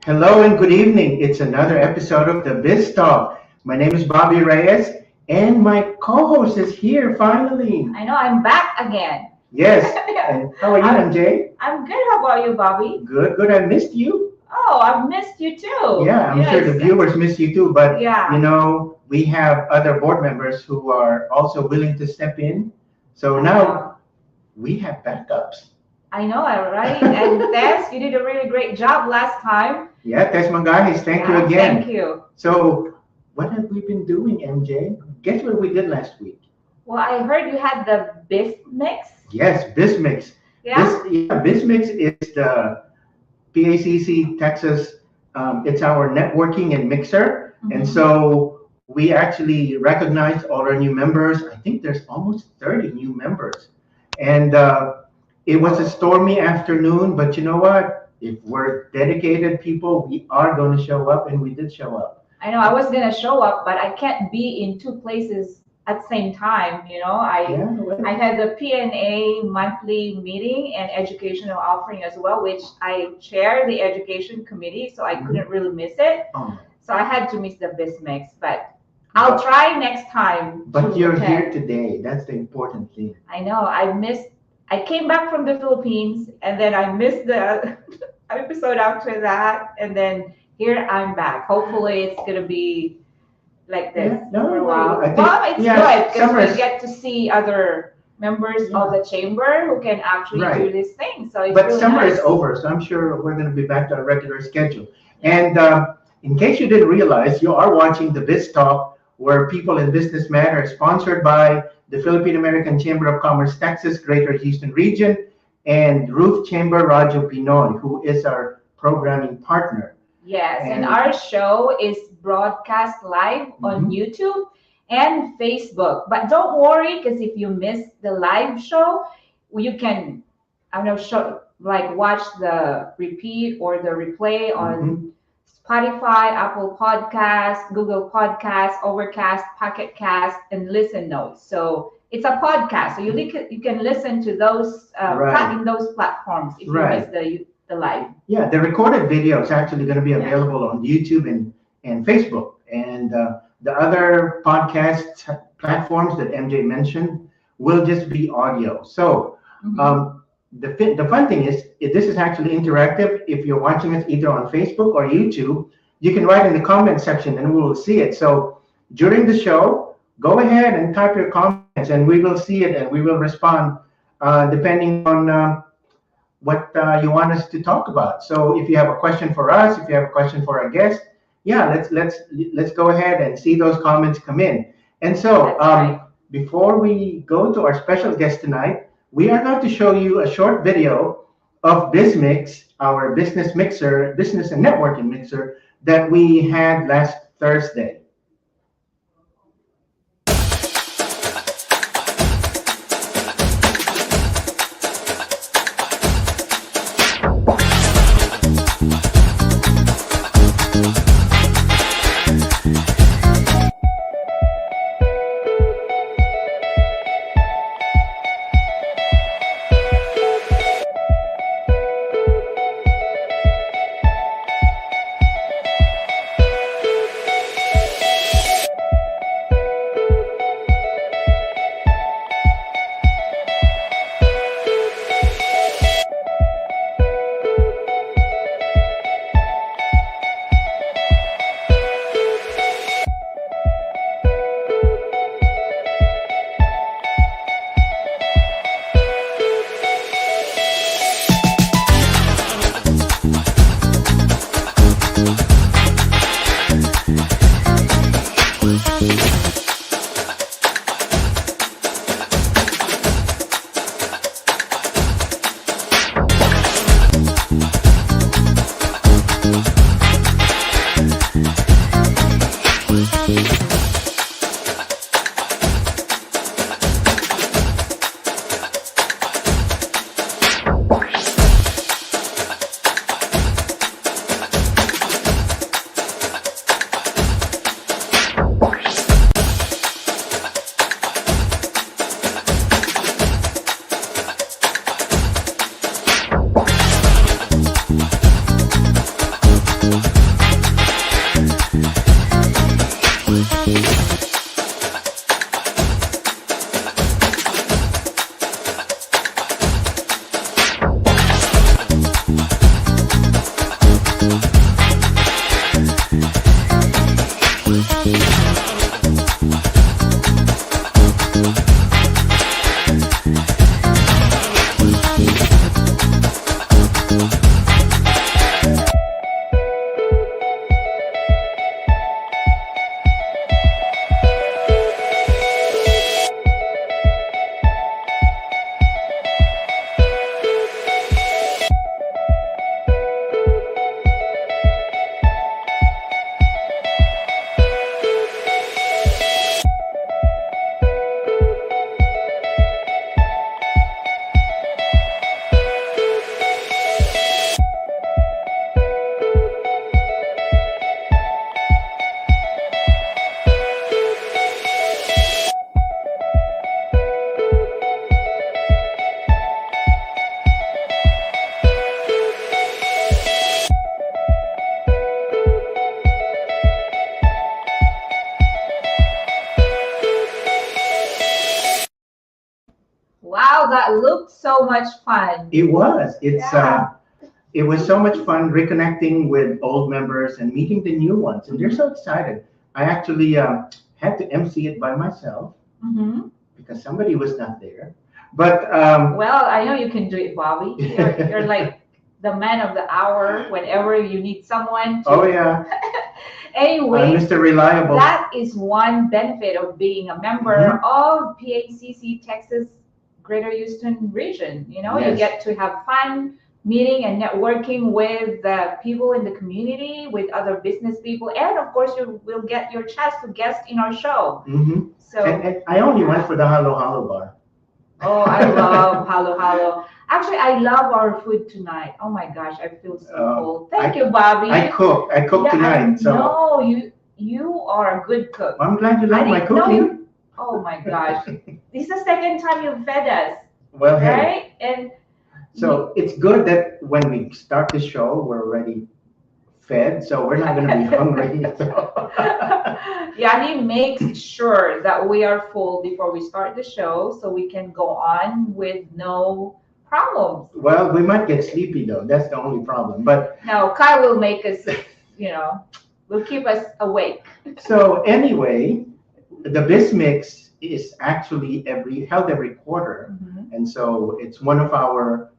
Hello and good evening. It's another episode of the Biz Talk. My name is Bobby Reyes, and my co-host is here finally. I know I'm back again. Yes. And how are you, MJ? I'm good. How about you, Bobby? Good, good. I missed you. Oh, I've missed you too. Yeah, I'm sure the Yes. viewers miss you too. But Yeah. we have other board members who are also willing to step in. So I now know. we have backups. I know, right? And Tess, you did a really great job last time. Yeah, Tesma guys, thank you Yeah, again. Thank you. So what have we been doing, MJ? Guess what we did last week? Well, I heard you had the beef mix. Yes, Bismix. Yeah. Bismix is the PACC Texas. It's our networking and mixer. And Mhm. so we actually recognized all our new members. I think there's almost 30 new members. And it was a stormy afternoon, but you know what? If we're dedicated people, we are going to show up, and we did show up. I know I was gonna show up, but I can't be in two places at the same time. Yeah, well, I had the PNA monthly meeting and educational offering as well, which I chair the education committee, so I couldn't really miss it. oh, So I had to miss the Bismix, but I'll try next time. but to you're attend. here today. That's the important thing. I know I came back from the Philippines and then I missed the episode after that, and then here I'm back. Hopefully it's gonna be like this Yeah, no, for a while. I think- Well, it's yeah, good because summer is- we get to see other members Yeah. of the chamber who can actually Right. do this thing. So it's But really summer nice. is over, so I'm sure we're going to be back to our regular schedule. And in case you didn't realize, you are watching the Biz Talk, where People in Business Matter, sponsored by the Philippine American Chamber of Commerce, Texas, Greater Houston Region, and Roof Chamber Radyo Pinoy, who is our programming partner. Yes, and And- our show is broadcast live on Mhm. YouTube and Facebook. But don't worry, because if you miss the live show, you can, I don't know, watch the repeat or the replay on Spotify, Apple Podcasts, Google Podcasts, Overcast, Pocket Cast, and Listen Notes. So it's a podcast, so you can listen to those Right. in those platforms if Right. you miss the live. Yeah, the recorded video is actually going to be Yeah. available on YouTube and Facebook. And the other podcast platforms that MJ mentioned will just be audio. So Mhm. the fun thing is, this is actually interactive. If you're watching us either on Facebook or YouTube, you can write in the comment section and we will see it. So during the show, go ahead and type your comments and we will see it and we will respond depending on what you want us to talk about. So if you have a question for us, if you have a question for our guest, yeah, let's go ahead and see those comments come in. And so That's right. before we go to our special guest tonight, we are going to show you a short video of BizMix, our business mixer, business and networking mixer that we had last Thursday. so much fun. It was. Yeah. It was so much fun reconnecting with old members and meeting the new ones, and they're so excited. I actually had to MC it by myself Hmm. because somebody was not there. But Well, I know you can do it, Bobby. You're like the man of the hour whenever you need someone to. oh yeah, Anyway, Mr. Reliable. that is one benefit of being a member of PACC Texas Greater Houston region. You know, you Yes. get to have fun meeting and networking with the people in the community, with other business people, and of course, you will get your chance to guest in our show. Hmm. So, And I only went for the Halo Halo bar. oh, I love Halo Halo. Actually, I love our food tonight. Oh my gosh, I feel so full. Thank you, Bobby. I cooked Yeah, tonight, so no, you are a good cook. I'm glad you like I my didn't know cooking. you. Oh my gosh, this is the second time you've fed us, Well, hey, right? And so it's good that when we start the show, we're already fed, so we're not going to be hungry. So. yeah, he makes sure that we are full before we start the show, so we can go on with no problems. Well, we might get sleepy though. That's the only problem. But No, Kyle will make us, will keep us awake. so anyway, the Biz Mix is actually held every quarter, Mhm. and so it's one of our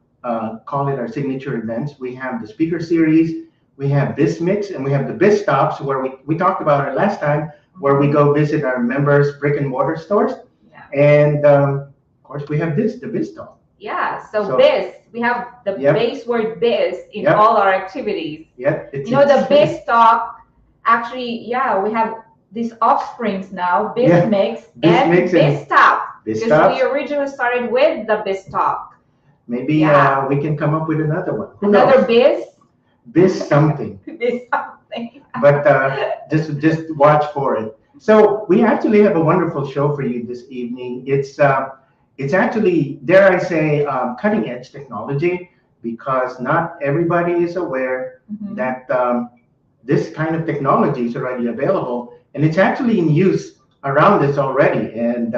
call it our signature events. We have the speaker series, we have Biz Mix, and we have the Biz Stops where we talked about it last time, where we go visit our members' brick and mortar stores, Yeah. and of course we have the Biz Stop. Yeah, so So- biz, we have the Yep. base word biz in Yep. all our activities. Yeah, it's, You know, the biz talk, actually, yeah, we have these offsprings now, biz Yeah. mix Biz and mix and biz stop. Biz Because Stops. we originally started with the biz talk. Maybe Yeah. we can come up with another one. Who Another knows? biz, Biz something. biz something. But just watch for it. So we actually have a wonderful show for you this evening. It's actually, dare I say, cutting edge technology, because not everybody is aware Mhm. that this kind of technology is already available, and it's actually in use around us already. And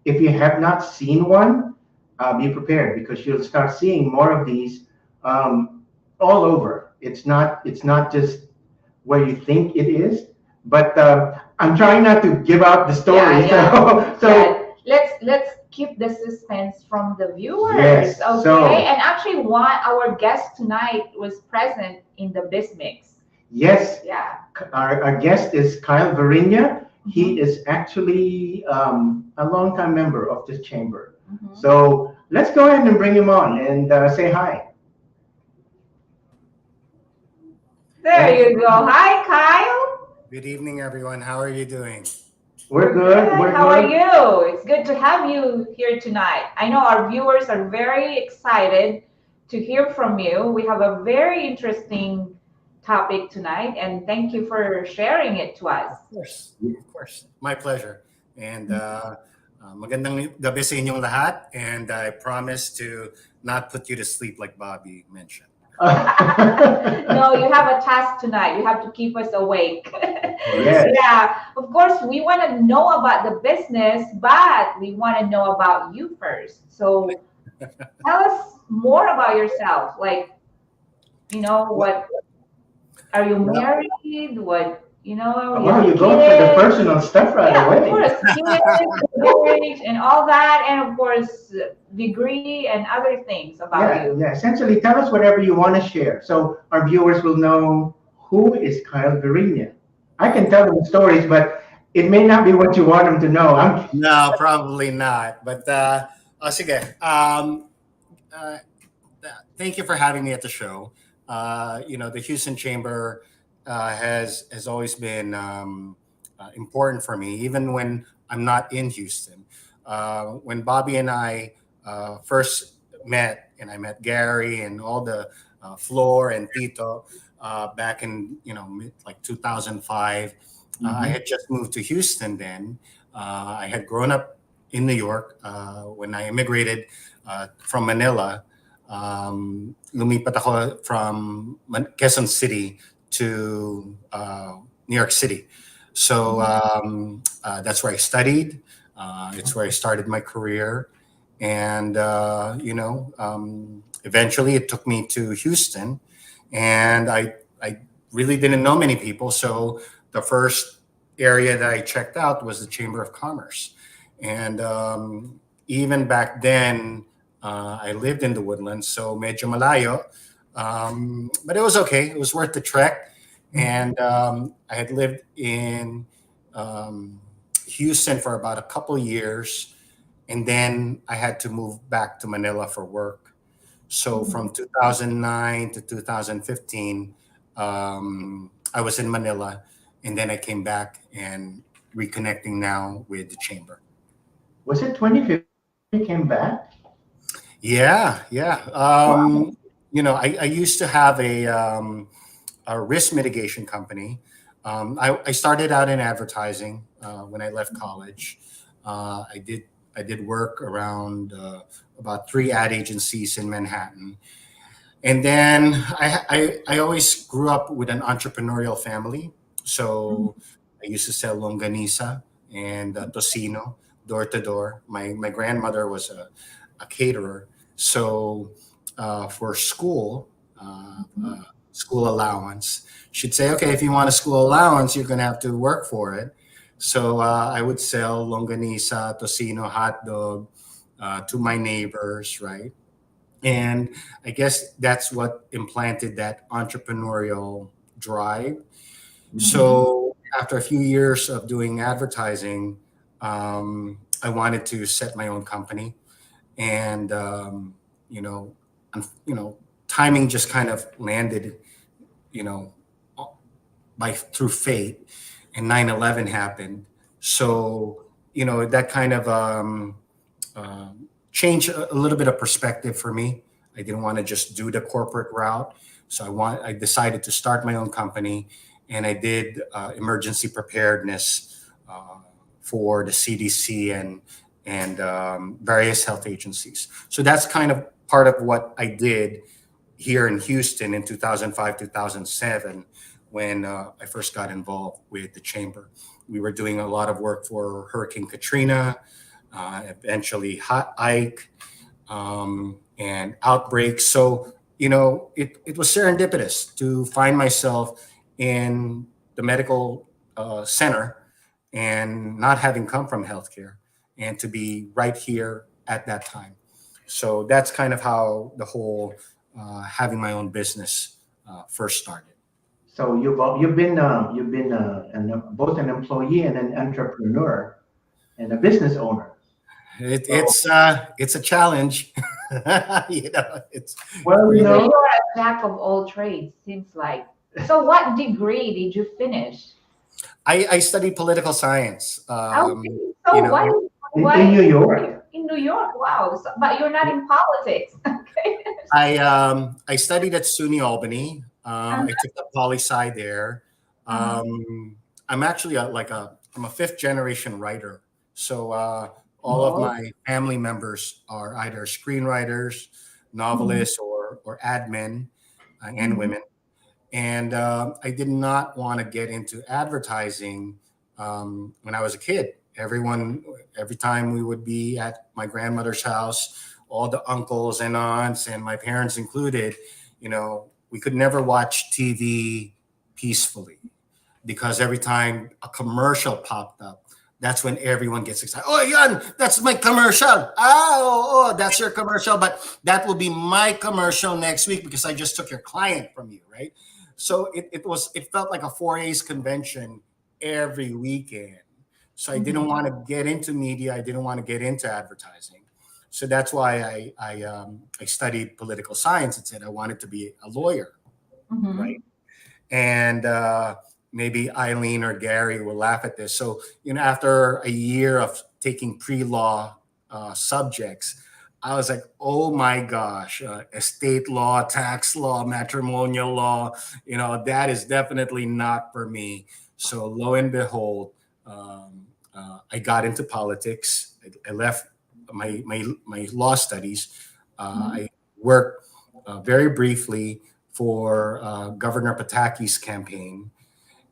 if you have not seen one, be prepared, because you'll start seeing more of these all over. It's not just where you think it is, but I'm trying not to give out the story. Yeah. So Yeah, let's keep the suspense from the viewers. Yes, Okay. so- And actually, one our guest tonight was present in the biz mix. yes, Yeah. our guest is Kyle Virina. He is actually a longtime member of this chamber. Mhm. So let's go ahead and bring him on and say hi. There you go. Hi, Kyle. Good evening, everyone. How are you doing? We're good. We're How are good. you? It's good to have you here tonight. I know our viewers are very excited to hear from you. We have a very interesting topic tonight, and thank you for sharing it to us. Of course. My pleasure. And magandang gabi sa inyong lahat. And I promise to not put you to sleep like Bobby mentioned. No, you have a task tonight. You have to keep us awake. Yes. Yeah, of course, we want to know about the business, but we want to know about you first. So tell us more about yourself. Like, what are you married? What, Wow, you're going for the personal stuff right yeah, away. of course, kids, marriage, and all that, and of course, degree and other things about Yeah, you. yeah. Essentially, tell us whatever you want to share, so our viewers will know who is Kyle Virina. I can tell them stories, but it may not be what you want them to know. No, probably not. But sige. Thank you for having me at the show. The Houston Chamber has always been important for me, even when I'm not in Houston. When Bobby and I first met, and I met Gary and all the Floor and Tito back in like 2005. I had just moved to Houston then. I had grown up in New York when I immigrated from Manila. Lumipat ako from Quezon City to New York City. So that's where I studied. It's where I started my career. And eventually it took me to Houston, and I really didn't know many people. So the first area that I checked out was the Chamber of Commerce. And even back then, I lived in the Woodlands, so medyo malayo. But it was okay. It was worth the trek. And I had lived in um, Houston for about a couple years, and then I had to move back to Manila for work. So Mhm. from 2009 to 2015, I was in Manila, and then I came back and reconnecting now with the chamber. Was it 2015 you came back? Yeah, yeah. Wow. I used to have a risk mitigation company. I started out in advertising when I left college. I did work around about three ad agencies in Manhattan. And then I always grew up with an entrepreneurial family. So I used to sell longanisa and tocino door to door. My grandmother was a caterer. So for school allowance, she'd say, okay, if you want a school allowance, you're going to have to work for it. So I would sell longanisa, tocino, hot dog to my neighbors, right? And I guess that's what implanted that entrepreneurial drive. Mhm. So after a few years of doing advertising, I wanted to set my own company, and you know, timing just kind of landed, you know, by through fate, and 9/11 happened. So that kind of change a little bit of perspective for me. I didn't want to just do the corporate route, so I decided to start my own company, and I did emergency preparedness for the CDC and various health agencies. So that's kind of part of what I did here in Houston in 2005, 2007, when I first got involved with the chamber. We were doing a lot of work for Hurricane Katrina, eventually Hot Ike, and outbreaks. So, it was serendipitous to find myself in the medical center and not having come from healthcare, and to be right here at that time. So that's kind of how the whole having my own business first started. So you've been both an employee and an entrepreneur and a business owner. It, So it's it's a challenge. It's well, So really. you're a jack of all trades, seems like. So what degree did you finish? I studied political science. Okay. You So know, in New York. in New York? Wow. So, but you're not in politics. Okay. I studied at SUNY Albany. Uh-huh. I took the poli sci there. Uh-huh. I'm actually I'm a fifth generation writer. So all of Oh. my family members are either screenwriters, Mhm. novelists, or admin and Mhm. women. And I did not want to get into advertising when I was a kid. Every time we would be at my grandmother's house, all the uncles and aunts, and my parents included, we could never watch TV peacefully, because every time a commercial popped up, that's when everyone gets excited. Oh, Yan, that's my commercial. Oh, that's your commercial, but that will be my commercial next week because I just took your client from you, right? So it felt like a 4A's convention every weekend. So I didn't Mhm. want to get into media. I didn't want to get into advertising. So that's why I studied political science and said I wanted to be a lawyer, right? Mhm. And maybe Eileen or Gary will laugh at this. So, after a year of taking pre-law subjects, I was like, oh my gosh, estate law, tax law, matrimonial law, that is definitely not for me. So lo and behold, I got into politics. I left my law studies. Mhm. I worked very briefly for Governor Pataki's campaign.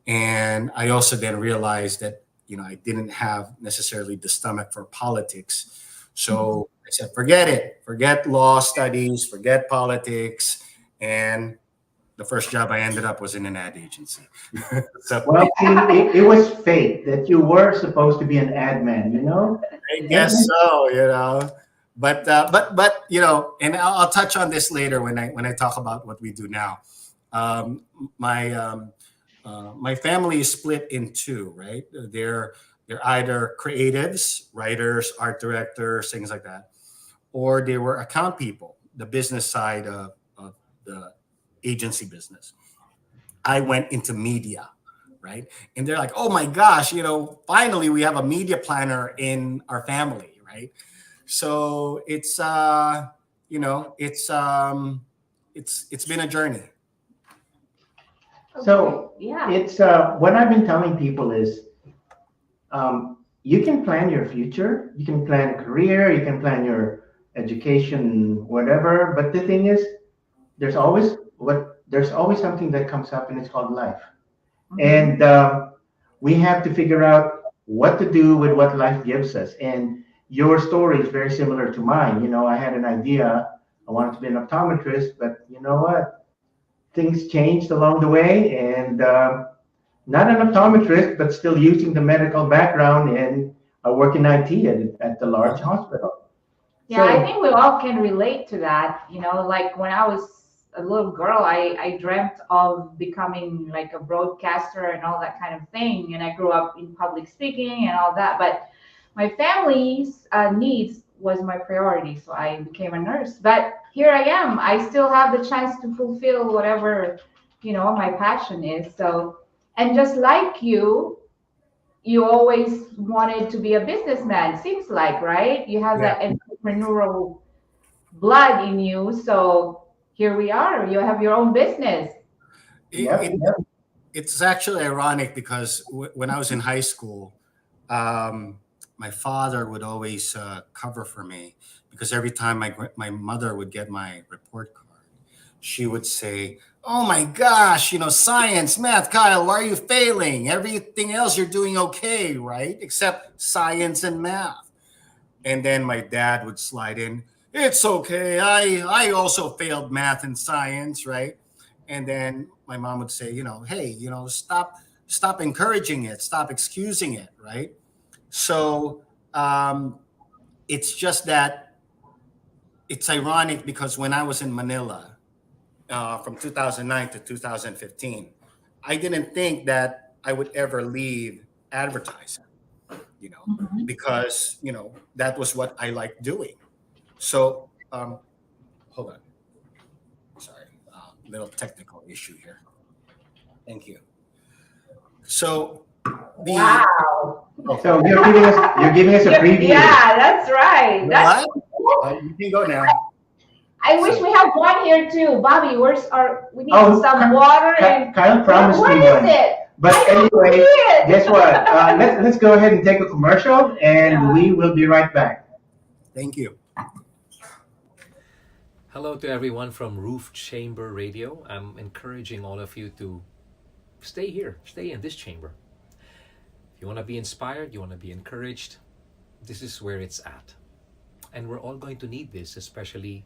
And I also then realized that, I didn't have necessarily the stomach for politics. Mhm. So I said, forget it. Forget law studies, forget politics. And the first job I ended up was in an ad agency. So Well, see, it was fate that you were supposed to be an ad man, you know? I guess so, but and I'll touch on this later when I talk about what we do now. Um, my my family is split in two, right? They're either creatives, writers, art directors, things like that, or they were account people, the business side of the agency business. I went into media, right? And they're like, oh my gosh, finally we have a media planner in our family, right? So you know, it's been a journey. So Yeah. it's what I've been telling people is you can plan your future, you can plan a career, you can plan your education, whatever. But the thing is, there's always something that comes up, and it's called life. Mhm. And we have to figure out what to do with what life gives us. And your story is very similar to mine. I had an idea. I wanted to be an optometrist, but you know what? Things changed along the way, and not an optometrist, but still using the medical background, and I work in IT at the large hospital. Yeah, I So think we all can relate to that. Like when I was a little girl, I dreamt of becoming like a broadcaster and all that kind of thing. And I grew up in public speaking and all that. But my family's needs was my priority. So I became a nurse. But here I am. I still have the chance to fulfill whatever, my passion is. So, and just like you always wanted to be a businessman, seems like, right? You have Yeah. that entrepreneurial blood in you. So here we are. You have your own business. yep, It, yep. it's actually ironic because when I was in high school, um, my father would always cover for me because every time my mother would get my report card, she would say, "Oh my gosh, science, math, Kyle, why are you failing? Everything else you're doing okay, right? Except science and math." And then my dad would slide in, "It's okay. I also failed math and science, right?" And then my mom would say, "Hey, stop encouraging it, stop excusing it, right?" So um, it's just that it's ironic because when I was in Manila from 2009 to 2015, I didn't think that I would ever leave advertising, you know, Mhm. because that was what I liked doing. So hold on, sorry, little technical issue here. Thank you. So the Wow. oh, So you're giving us a preview. Yeah, that's right. That's what? cool. You can go now. I wish So we have one here too. Bobby, we need Oh, some water and Kyle promised what me is one. it? I But don't see anyway, guess it. what? Let's go ahead and take a commercial, and we will be right back. thank you. Hello to everyone from Roof Chamber Radio. I'm encouraging all of you to stay here, stay in this chamber. If you want to be inspired, you want to be encouraged, this is where it's at. And we're all going to need this, especially,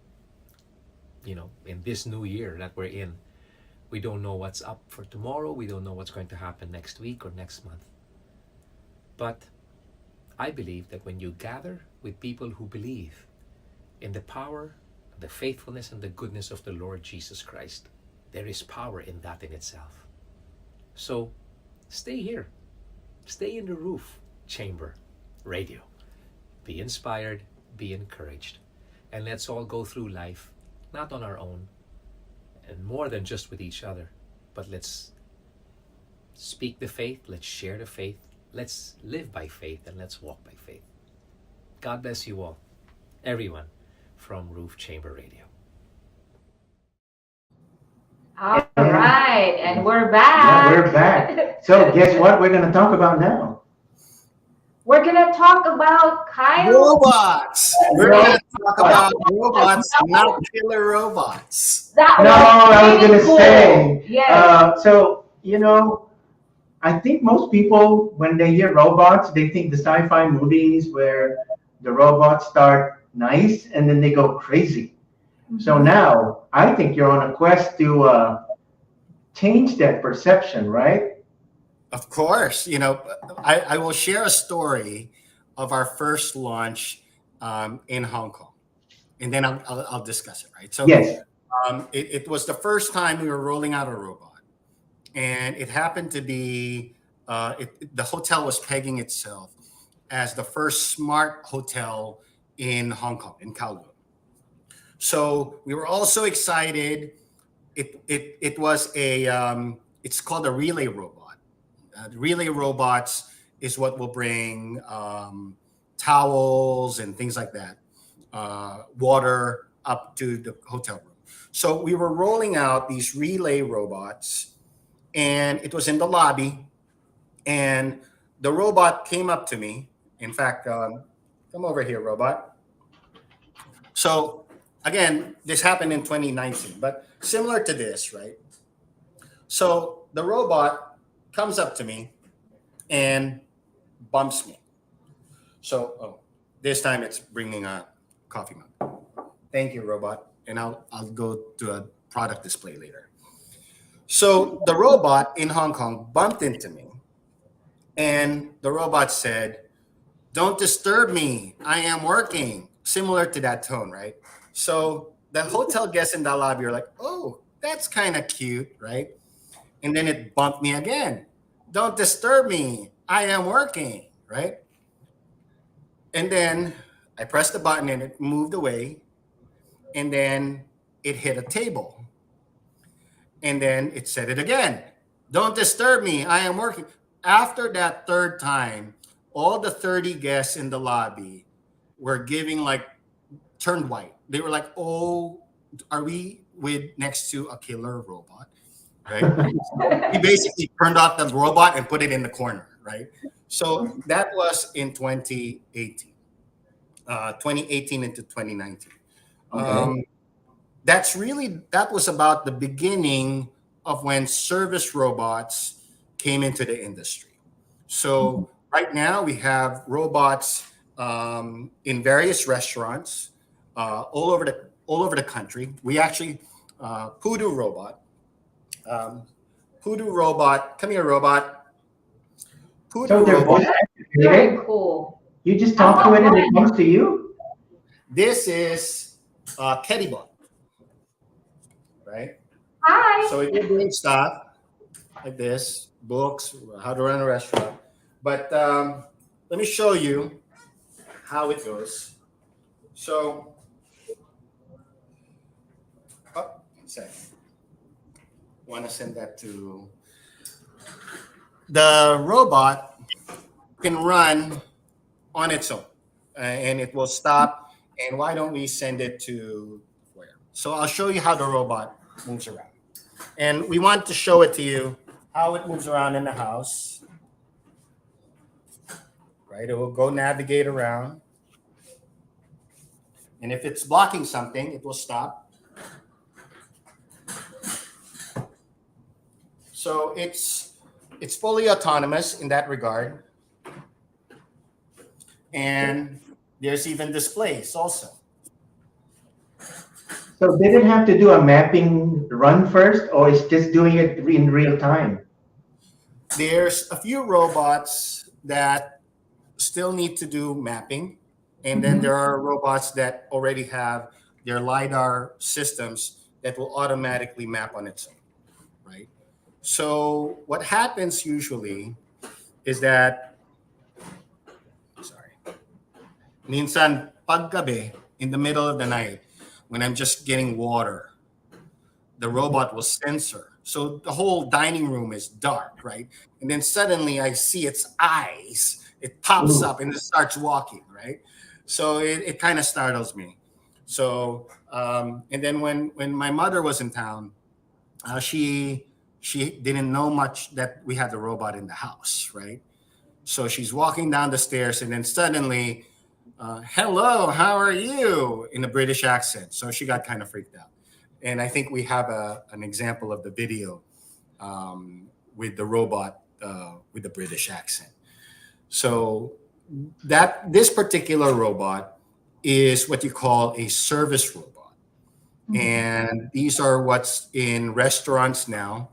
in this new year that we're in. We don't know what's up for tomorrow. We don't know what's going to happen next week or next month. But I believe that when you gather with people who believe in the power, the faithfulness, and the goodness of the Lord Jesus Christ, there is power in that in itself. So stay here. Stay in the Roof Chamber Radio. Be inspired, be encouraged. And let's all go through life, not on our own, and more than just with each other, but let's speak the faith, let's share the faith, let's live by faith, and let's walk by faith. God bless you all, everyone from Roof Chamber Radio. All And right, and we're yeah, back. we're back. So guess what we're going to talk about now? We're gonna talk about Kyle. Robots. We're Ro- going to talk about robots, not killer robots. That No, was I was going really to cool. say. Yes. So I think most people, when they hear robots, they think the sci-fi movies where the robots start nice, and then they go crazy. So Mhm. now I think you're on a quest to change that perception, right? Of course, I will share a story of our first launch in Hong Kong, and then I'll discuss it. Right. So Yes. it was the first time we were rolling out a robot, and it happened to be the hotel was pegging itself as the first smart hotel in Hong Kong, in Kowloon. So we were all so excited. It was it's called a relay robot. Relay robots is what will bring towels and things like that, water up to the hotel room. So we were rolling out these relay robots, and it was in the lobby. And the robot came up to me. In fact, come over here, robot. So again, this happened in 2019, but similar to this, right? So the robot comes up to me and bumps me. So this time it's bringing a coffee mug. Thank you, robot. And I'll go to a product display later. So the robot in Hong Kong bumped into me, and the robot said, "Don't disturb me. I am working." Similar to that tone, right? So the hotel guests in the lobby are like, "Oh, that's kind of cute," right? And then it bumped me again. "Don't disturb me. I am working," right? And then I pressed the button and it moved away. And then it hit a table. And then it said it again. "Don't disturb me. I am working." After that third time, all the 30 guests in the lobby were giving like turned white. They were like, "Oh, are we with next to a killer robot?" Right? So we basically turned off the robot and put it in the corner, right? So that was in 2018, 2018 into 2019. Okay. That was about the beginning of when service robots came into the industry. So right now we have robots in various restaurants all over the country. We actually Poodoo robot, um, Poodoo robot. Come here, robot. Poodoo So they're voice robot. activated. Very cool. You just I talk to want it and it one. comes to you. This is Kedibot, right? Hi. So it will bring stuff like this, books, how to run a restaurant. But let me show you how it goes. So, one second. Want to send that to the robot can run on its own, and it will stop. And why don't we send it to where? So I'll show you how the robot moves around. And we want to show it to you how it moves around in the house, right? It will go navigate around. And if it's blocking something, it will stop. So it's fully autonomous in that regard. And there's even displays also. So did it have to do a mapping run first, or is just doing it in real time? There's a few robots that still need to do mapping. And then Mhm. there are robots that already have their LiDAR systems that will automatically map on its own, right? So what happens usually is that, sorry, minsan paggabi, in the middle of the night, when I'm just getting water, the robot will censor. So the whole dining room is dark, right? And then suddenly I see its eyes. It pops Ooh. up and it starts walking, right? So it kind of startles me. So and then when my mother was in town, she didn't know much that we had the robot in the house, right? So she's walking down the stairs, and then suddenly, "Hello, how are you?" in a British accent. So she got kind of freaked out. And I think we have an example of the video with the robot with the British accent. So that this particular robot is what you call a service robot. Mhm. And these are what's in restaurants now,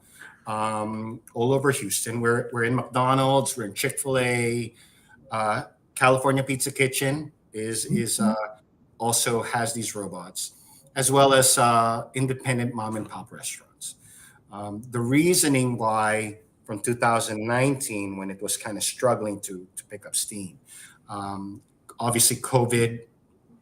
all over Houston. We're in McDonald's, we're in Chick-fil-A, uh, California Pizza Kitchen is also has these robots, as well as independent mom and pop restaurants. The reasoning why from 2019, when it was kind of struggling to pick up steam, um, obviously COVID,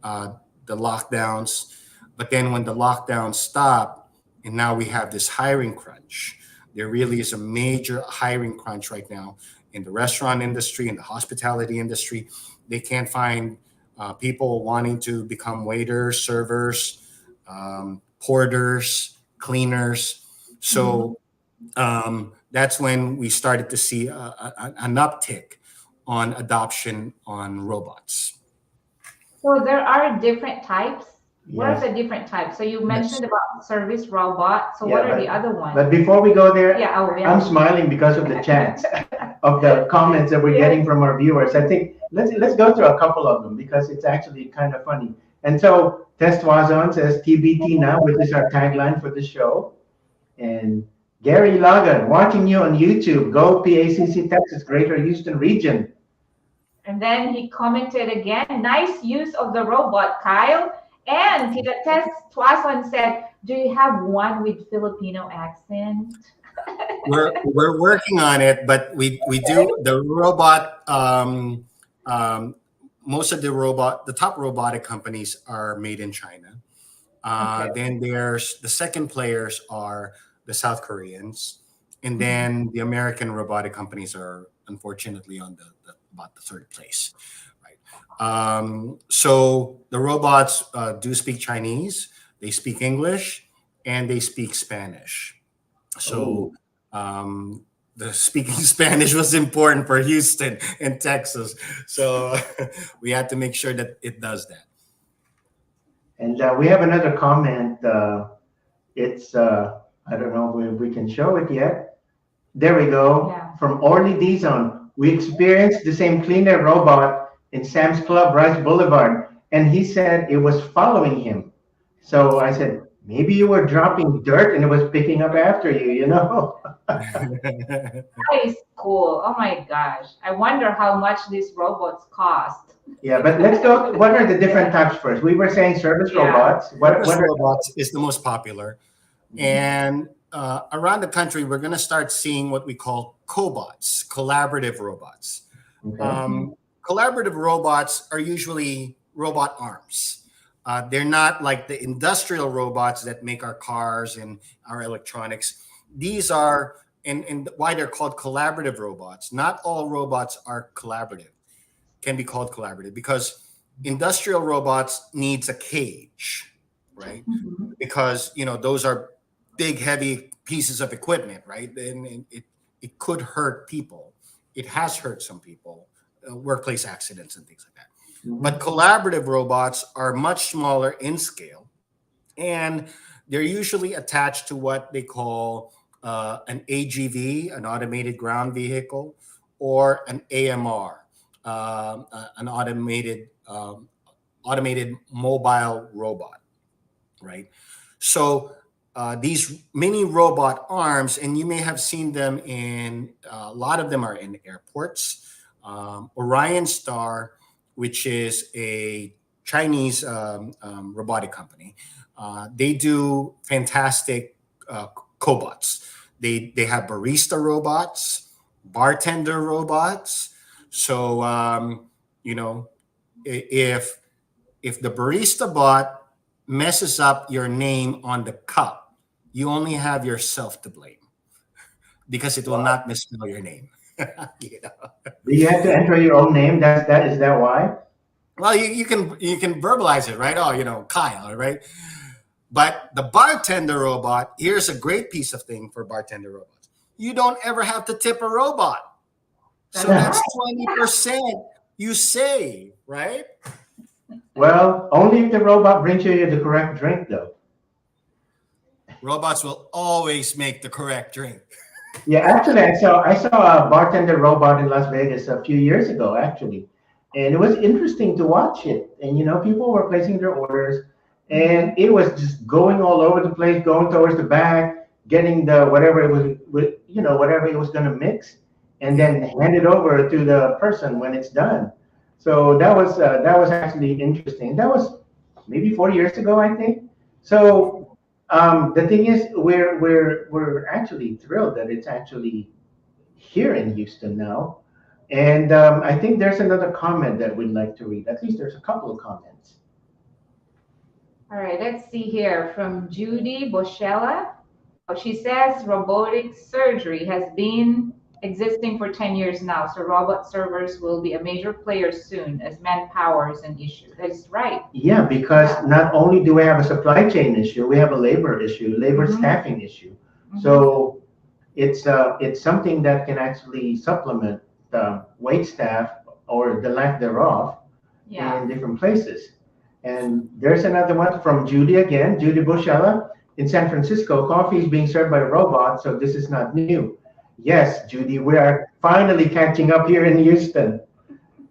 uh, the lockdowns, but then when the lockdowns stopped, and now we have this hiring crunch. There really is a major hiring crunch right now in the restaurant industry, in the hospitality industry. They can't find people wanting to become waiters, servers, porters, cleaners. Mhm. So that's when we started to see an uptick on adoption on robots. So there are different types. What are Yes. the different types? So you Yes. mentioned about service robot. So what Yeah, are the other ones? but before we go there, Yeah, oh I'm yeah. smiling because of the chats of the comments that we're Yes. getting from our viewers. I think let's go through a couple of them because it's actually kind of funny. And so Test Wazon says TBT now, which is our tagline for the show. And Gary Logan, watching you on YouTube. Go PACC Texas, Greater Houston region. And then he commented again, nice use of the robot, Kyle. And Tita Tess Twason said, do you have one with Filipino accent? We're working on it, but we do the robot. Um, Most of the top robotic companies are made in China. Okay. Then there's the second players are the South Koreans, and Mhm. then the American robotic companies are unfortunately on about the third place, right? So the robots do speak Chinese, they speak English, and they speak Spanish. So Oh, the speaking Spanish was important for Houston and Texas. So we had to make sure that it does that. and we have another comment. It's I don't know if we can show it yet. There we go. Yeah. From Orly Dizon. We experienced the same cleaner robot in Sam's Club, Rice Boulevard, and he said it was following him. So I said, maybe you were dropping dirt and it was picking up after you, you know? That is cool. Oh my gosh. I wonder how much these robots cost. Yeah, but let's go. What are the different types first? We were saying service Yeah. robots. Service What are robots is the most popular. And around the country, we're going to start seeing what we call cobots, collaborative robots. okay? Um, Collaborative robots are usually robot arms. They're not like the industrial robots that make our cars and our electronics. These are, and why they're called collaborative robots. Not all robots are collaborative, can be called collaborative because industrial robots needs a cage, right? Mhm. Because those are big, heavy pieces of equipment, right? And it could hurt people. It has hurt some people, workplace accidents and things like that. But Mhm. collaborative robots are much smaller in scale, and they're usually attached to what they call an AGV, an automated ground vehicle, or an AMR, an automated mobile robot, right? So these mini robot arms, and you may have seen them in a lot of them are in airports. Orion Star, which is a Chinese robotic company, they do fantastic uh, cobots. They have barista robots, bartender robots. So you know if the barista bot messes up your name on the cup, you only have yourself to blame because it will Wow. not misspell your name. You know? Do you have to enter your own name? Is that why? Well, you can verbalize it, right? Oh, Kyle, right? But the bartender robot, here's a great piece of thing for bartender robots. You don't ever have to tip a robot. That's So right. that's 20% you save, right? Well, only if the robot brings you the correct drink, though. Robots will always make the correct drink. Yeah, actually, I saw a bartender robot in Las Vegas a few years ago, actually, and it was interesting to watch it. And people were placing their orders, Mhm. and it was just going all over the place, going towards the back, getting the whatever it was, whatever it was going to mix, and Yeah. then hand it over to the person when it's done. So that was actually interesting. That was maybe 4 years ago, I think. So the thing is, we're actually thrilled that it's actually here in Houston now. And I think there's another comment that we'd like to read. At least there's a couple of comments. All right, let's see here from Judy Boschella. Oh, she says robotic surgery has been existing for 10 years now, so robot servers will be a major player soon as manpower is an issue. That's right. Yeah, because Yeah. not only do we have a supply chain issue, we have a labor issue, labor Mhm. staffing issue. Mhm. So it's something that can actually supplement the wait staff or the lack thereof Yeah. in different places. And there's another one from Judy again, Judy Bushella. In San Francisco, coffee is being served by a robot, so this is not new. Yes, Judy, we are finally catching up here in Houston.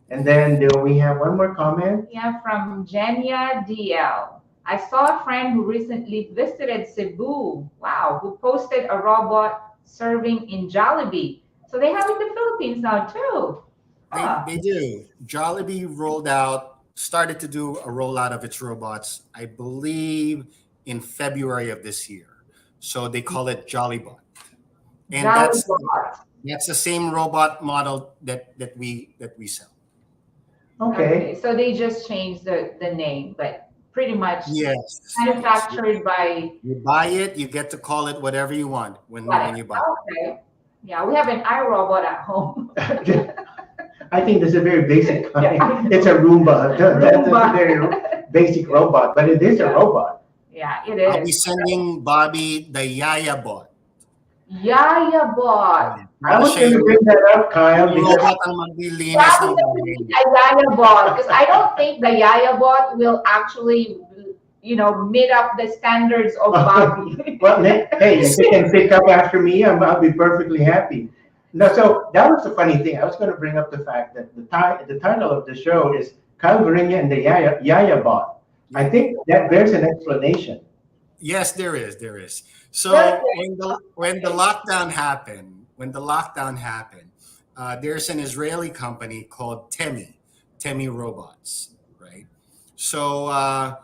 And then do we have one more comment? Yeah, from Jenya DL. I saw a friend who recently visited Cebu. Wow, who posted a robot serving in Jollibee. So they have it in the Philippines now too. They Huh. they do. Jollibee started to do a rollout of its robots, I believe, in February of this year. So they call it Jollibot, and Jollibee. that's the same robot model that we sell. Okay. Okay, so they just changed the name, but pretty much Yes, yes. manufactured by. You buy it, you get to call it whatever you want when you buy it. Okay. Yeah, we have an iRobot at home. I think that's a very basic Yeah. kind. It's a Roomba. That's a very Roomba. basic robot, but it is a Yeah. robot. Yeah, it I'll be is. sending Bobby the Yaya-Bot. Yaya-Bot. I Para was siya going to yung bring that up, Kyle, because robot ang maglilinis Probably ng bahay. a Yaya-Bot because I don't think the Yaya-Bot will actually, meet up the standards of Bobby. well, hey, if you can pick up after me, I'll be perfectly happy. No, so that was the funny thing. I was going to bring up the fact that the title of the show is Kyle Virina and the Yaya Bot. I think that there's an explanation. Yes, there is. There is. So Perfect. when the lockdown happened, there's an Israeli company called Temi Robots, right? So I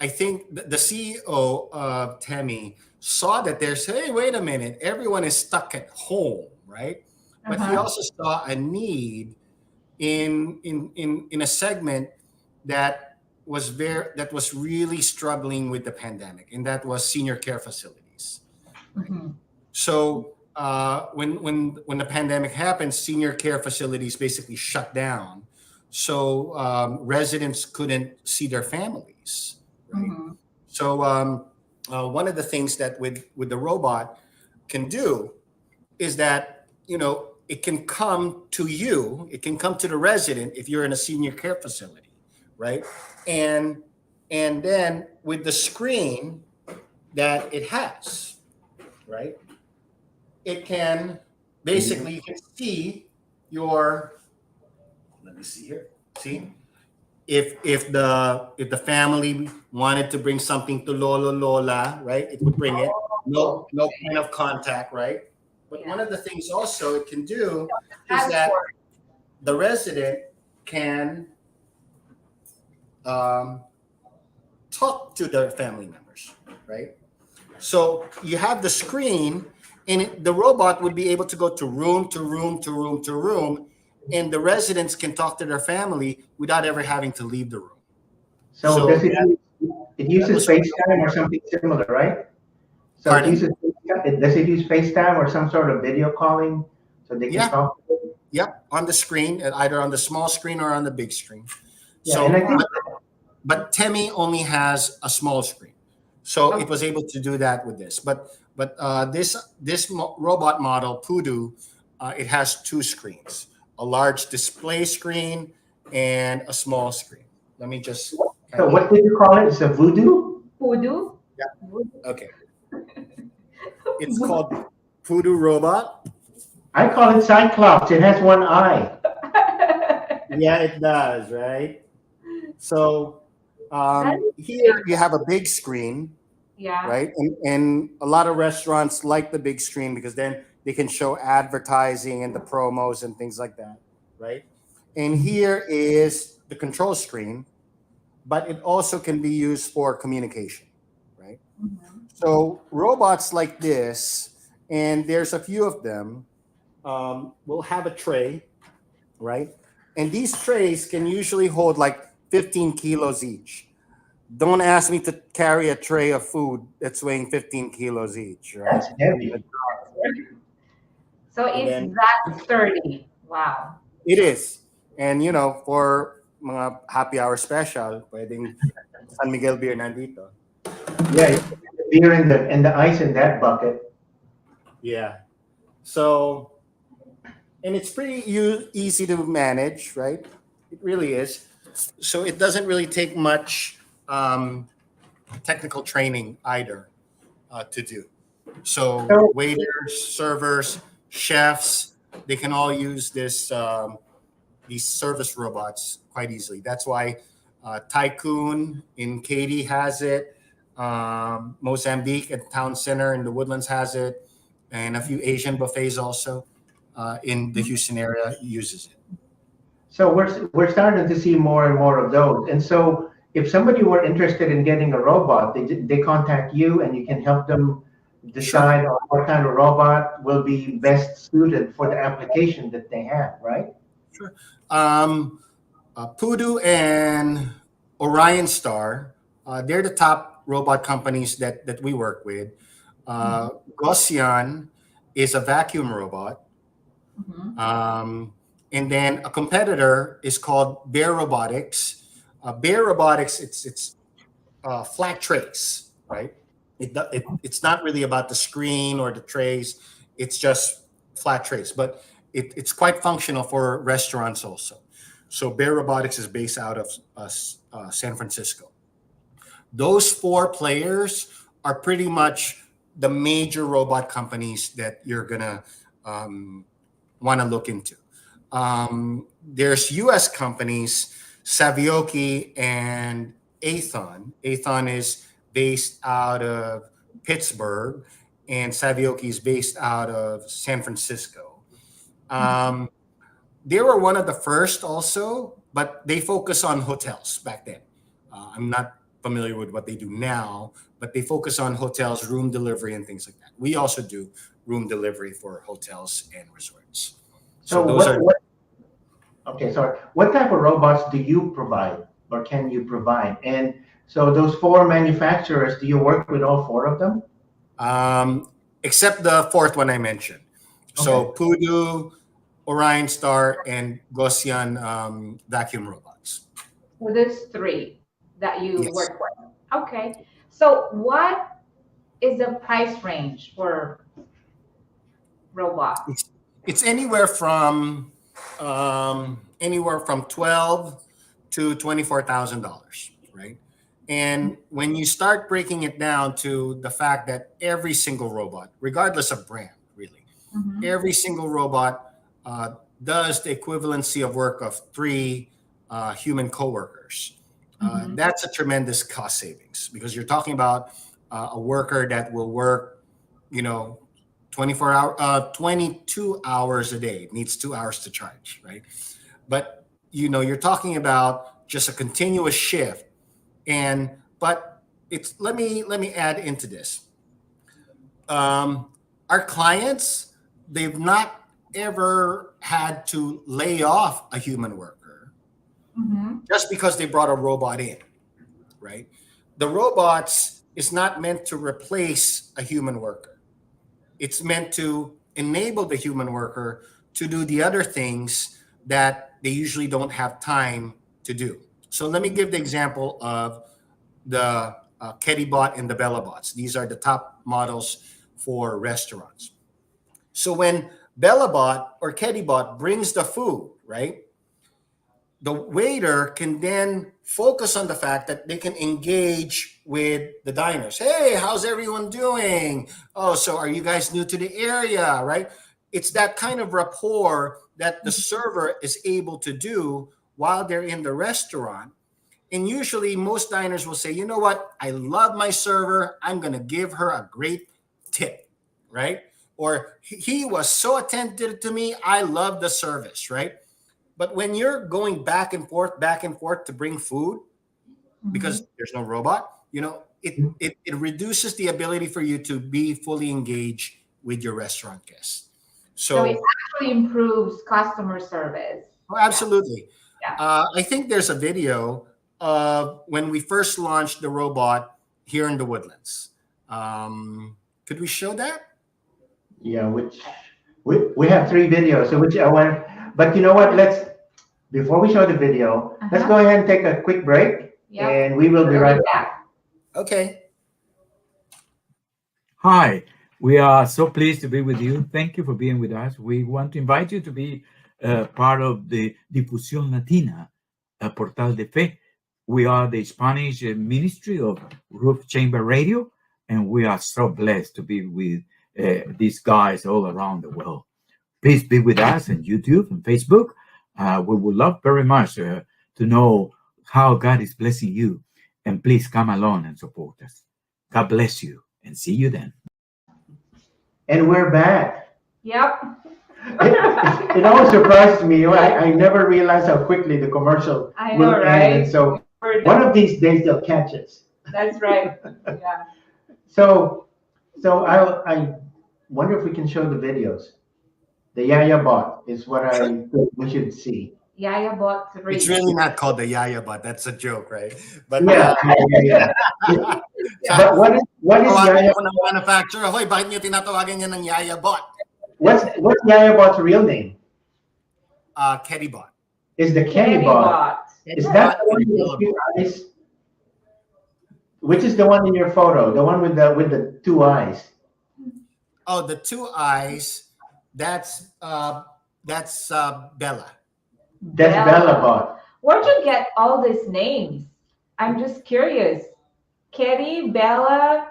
think the CEO of Temi saw that there's, hey, wait a minute, everyone is stuck at home, right? But he Uh-huh. also saw a need in a segment that that was really struggling with the pandemic, and that was senior care facilities. Right. Mhm. So when the pandemic happened, senior care facilities basically shut down. So residents couldn't see their families, right? Mhm. So one of the things that with the robot can do is that it can come to you, it can come to the resident if you're in a senior care facility, right? And then with the screen that it has, right? It can basically, you can see your, let me see here. See, if the family wanted to bring something to Lolo Lola, right? It would bring it. Oh, No point of contact, right? But one yeah. of the things also it can do is that Passport. the resident can um, talk to their family members, right? So you have the screen, and the robot would be able to go to room to room to room to room, and the residents can talk to their family without ever having to leave the room. So So does it it that uses was one FaceTime or something similar, right? So it pardon? uses does it use FaceTime or some sort of video calling so they can Yeah, talk? yep, on the screen, either on the small screen or on the big screen. Yeah, and I So, think but Temi only has a small screen, so it Okay. was able to do that with this. But this robot model Pudu, it has two screens: a large display screen and a small screen. Let me just so. kind of What did you call it? It's a voodoo. Voodoo? yeah. Voodoo. Okay, it's called Pudu Robot. I call it Cyclops. It has one eye. Yeah, it does, right? So That is here you have a big screen, yeah. right? And a lot of restaurants like the big screen because then they can show advertising and the promos and things like that, right? And here is the control screen, but it also can be used for communication, right? Mhm. So robots like this, and there's a few of them, will have a tray, right? And these trays can usually hold like 15 kilos each. Don't ask me to carry a tray of food that's weighing 15 kilos each, right? That's heavy. So And it's then that sturdy. Wow. it is. And for mga happy hour special, pwedeng San Miguel beer nandito. Yeah, you put the beer and the ice in that bucket. Yeah. So, and it's pretty easy to manage, right? It really is. So it doesn't really take much technical training either to do. So So waiters, servers, chefs, they can all use these service robots quite easily. That's why Tycoon in Katy has it. Mozambique at Town Center in the Woodlands has it, and a few Asian buffets also in the Houston area uses it. So we're starting to see more and more of those. And so if somebody were interested in getting a robot, they contact you and you can help them Sure, decide on what kind of robot will be best suited for the application that they have, right? sure. Pudu and Orion Star, they're the top robot companies that we work with. Mhm. Gosyan is a vacuum robot. Mhm. Um, and then a competitor is called Bear Robotics. Bear Robotics, it's flat trays, right? It's not really about the screen or the trays. It's just flat trays, but it's quite functional for restaurants also. So Bear Robotics is based out of San Francisco. Those four players are pretty much the major robot companies that you're gonna um, want to look into. There's U.S. companies, Savioki and Athon. Athon is based out of Pittsburgh, and Savioki is based out of San Francisco. Mhm. Um, they were one of the first also, but they focus on hotels back then. I'm not familiar with what they do now, but they focus on hotels, room delivery, and things like that. We also do room delivery for hotels and resorts. So So those are okay, sorry. What type of robots do you provide or can you provide? And so those four manufacturers, do you work with all four of them? um, except the fourth one I mentioned. Okay. So Pudu, Orion Star, and Gosyan vacuum robots. So there's three that you Yes. work with. Okay. So what is the price range for robots? It's it's anywhere from 12 to $24,000, right? And when you start breaking it down to the fact that every single robot, regardless of brand, really, Mhm. every single robot does the equivalency of work of three human coworkers. Mhm. That's a tremendous cost savings because you're talking about a worker that will work, you know, 22 hours a day. It needs 2 hours to charge, right? But you're talking about just a continuous shift, but it's let me add into this. um, our clients, they've not ever had to lay off a human worker Mhm. just because they brought a robot in, right? The robots is not meant to replace a human worker. It's meant to enable the human worker to do the other things that they usually don't have time to do. So let me give the example of the Kedibot and the Bellabots. These are the top models for restaurants. So when Bellabot or Kedibot brings the food, right, the waiter can then focus on the fact that they can engage with the diners. Hey, how's everyone doing? Oh, so are you guys new to the area, right? It's that kind of rapport that the server is able to do while they're in the restaurant. And usually most diners will say, you know what? I love my server. I'm going to give her a great tip, right? Or he was so attentive to me. I love the service, right? But when you're going back and forth to bring food, because there's no robot, it reduces the ability for you to be fully engaged with your restaurant guests. So it So, actually improves customer service. oh, absolutely. Yeah. I think there's a video of when we first launched the robot here in the Woodlands. Could we show that? Yeah, which we have three videos. So which I want, but you know what? Before we show the video, let's go ahead and take a quick break, Yep. and we will be right back. Okay. Hi, we are so pleased to be with you. Thank you for being with us. We want to invite you to be part of the Difusión Latina, Portal de Fe. We are the Spanish ministry of Roof Chamber Radio, and we are so blessed to be with these guys all around the world. Please be with us on YouTube and Facebook. We would love very much to know how God is blessing you. And please come along and support us. God bless you, and see you then. And we're back. Yep. It always surprises me. I never realized how quickly the commercial I will know, end. right? And so one of these days they'll catch us. That's right. Yeah. So I wonder if we can show the videos. The Yaya-Bot is what I think we should see. Yaya-Bots. It's really not called the Yaya-Bot. That's a joke, right? But Yeah. But what is tawagan Yaya? ko ng manufacturer, hoy, bakit niyo tinatawagan niya ng Yaya-Bot? What's Yaya-Bot's real name? Kedibot. Is the Kenny Bot? Is that the one with the two eyes? Which is the one in your photo? The one with the two eyes? Oh, the two eyes. That's Bella. That's Bella Bot. Where'd you get all these names? I'm just curious. Kitty, Bella,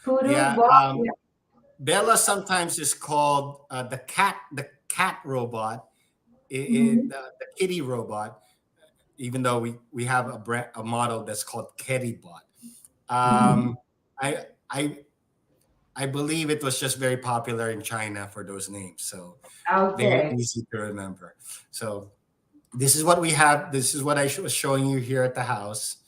Poodle, Yeah, Bot. Bella sometimes is called the cat robot, the kitty robot. Even though we have a model that's called Kedibot. I believe it was just very popular in China for those names, so very Okay. easy to remember. So this is what we have. This is what I was showing you here at the house.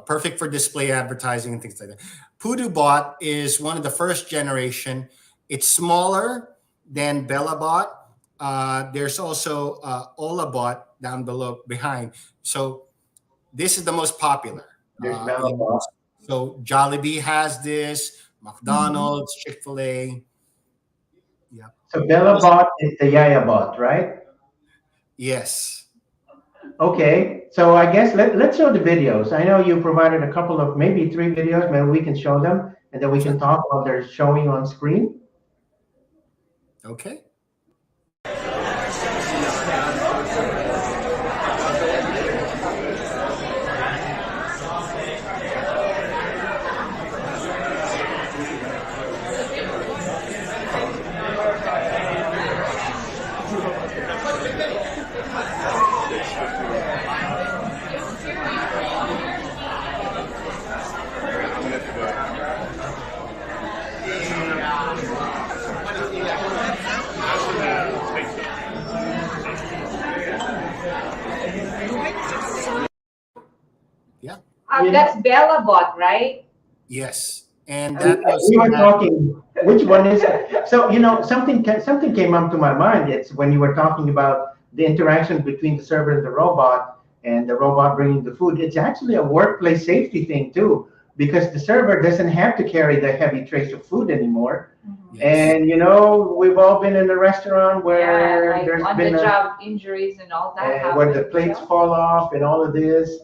Perfect for display advertising and things like that. PoodooBot is one of the first generation. It's smaller than BellaBot. There's also OlaBot down behind. So this is the most popular. There's Bella Bot. So Jollibee has this, McDonald's, Chick-fil-A. Yeah. So Bella Bot is the Yaya Bot, right? Yes. Okay. So I guess let's show the videos. I know you provided a couple of maybe three videos. Maybe we can show them, and then we can talk while they're showing on screen. Okay. That's Bella Bot, right? Yes. And that was We were talking. Which one is it? So something came up to my mind. It's when you were talking about the interaction between the server and the robot bringing the food. It's actually a workplace safety thing too, because the server doesn't have to carry the heavy trays of food anymore. Yes. And we've all been in a restaurant where like there's on been the job injuries and all that. where the plates fall off and all of this.